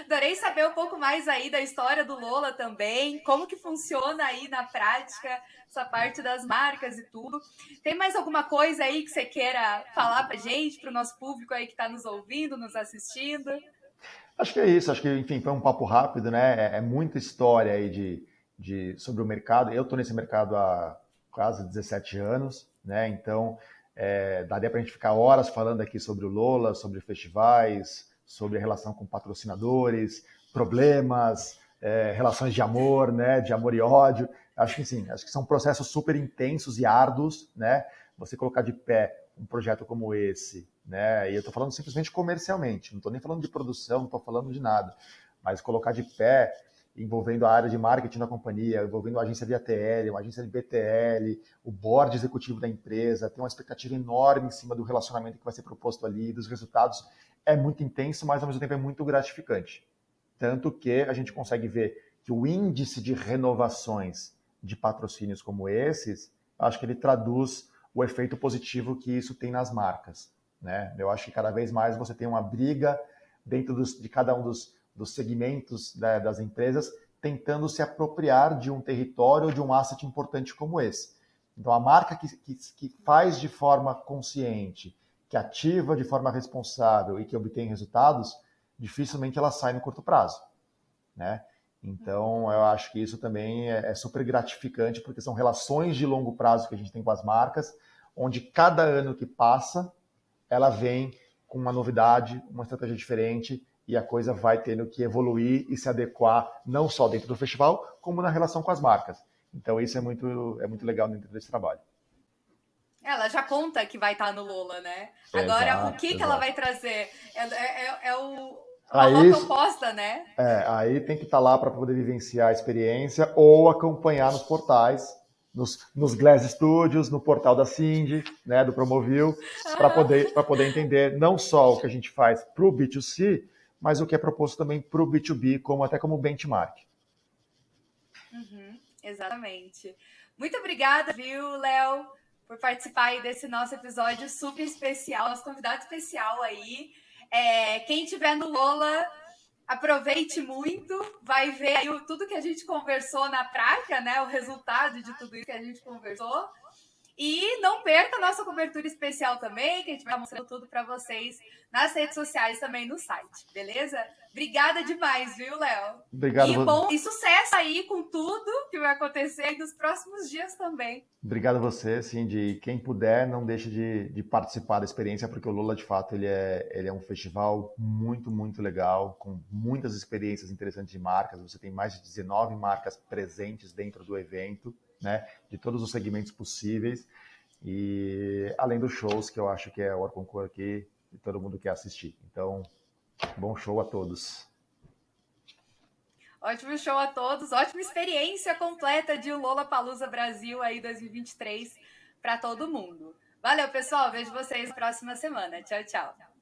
Adorei saber um pouco mais aí da história do Lola também, como que funciona aí na prática essa parte das marcas e tudo. Tem mais alguma coisa aí que você queira falar pra gente, pro nosso público aí que tá nos ouvindo, nos assistindo? acho que é isso, acho que, enfim, foi um papo rápido, né? É muita história aí sobre o mercado. Eu estou nesse mercado há quase 17 anos, né? Então, daria para a gente ficar horas falando aqui sobre o Lola, sobre festivais, sobre a relação com patrocinadores, problemas, relações de amor, né? De amor e ódio. Acho que sim, acho que são processos super intensos e árduos, né? Você colocar de pé um projeto como esse, né? E eu estou falando simplesmente comercialmente, não estou nem falando de produção, não estou falando de nada, mas colocar de pé, envolvendo a área de marketing da companhia, envolvendo a agência de ATL, uma agência de BTL, o board executivo da empresa, tem uma expectativa enorme em cima do relacionamento que vai ser proposto ali, dos resultados, é muito intenso, mas ao mesmo tempo é muito gratificante. Tanto que a gente consegue ver que o índice de renovações de patrocínios como esses, acho que ele traduz o efeito positivo que isso tem nas marcas. Né? Eu acho que cada vez mais você tem uma briga dentro de cada um dos segmentos, né, das empresas, tentando se apropriar de um território ou de um asset importante como esse. Então, a marca que faz de forma consciente, que ativa de forma responsável e que obtém resultados, dificilmente ela sai no curto prazo. Né? Então, eu acho que isso também é super gratificante, porque são relações de longo prazo que a gente tem com as marcas, onde cada ano que passa, ela vem com uma novidade, uma estratégia diferente, e a coisa vai tendo que evoluir e se adequar, não só dentro do festival, como na relação com as marcas. Então, isso é muito legal dentro desse trabalho. Ela já conta que vai estar no Lola, né? Agora, o Exato, que ela exato. vai trazer? Uma Aí, rota oposta, né? aí tem que estar lá para poder vivenciar a experiência ou acompanhar nos portais, nos Glass Studios, no portal da Cindy, né, do Promovil, para poder entender não só o que a gente faz para o B2C, mas o que é proposto também para o B2B, até como benchmark. Exatamente. Muito obrigada, viu, Léo, por participar aí desse nosso episódio super especial, nosso convidado especial aí. Quem tiver no Lola, aproveite muito, vai ver aí tudo que a gente conversou na prática, né? O resultado de tudo isso que a gente conversou. E não perca a nossa cobertura especial também, que a gente vai mostrando tudo para vocês nas redes sociais também no site, beleza? Obrigada demais, viu, Léo? Obrigado. E sucesso aí com tudo que vai acontecer nos próximos dias também. Obrigado a você, Cindy. Quem puder, não deixe de participar da experiência, porque o Lola, de fato, ele é um festival muito, muito legal, com muitas experiências interessantes de marcas. Você tem mais de 19 marcas presentes dentro do evento, né, de todos os segmentos possíveis. E além dos shows, que eu acho que é o concurso aqui, e todo mundo quer assistir. Então, bom show a todos. Ótimo show a todos, ótima experiência completa de Lollapalooza Brasil aí 2023 para todo mundo. Valeu, pessoal. Vejo vocês na próxima semana. Tchau, tchau.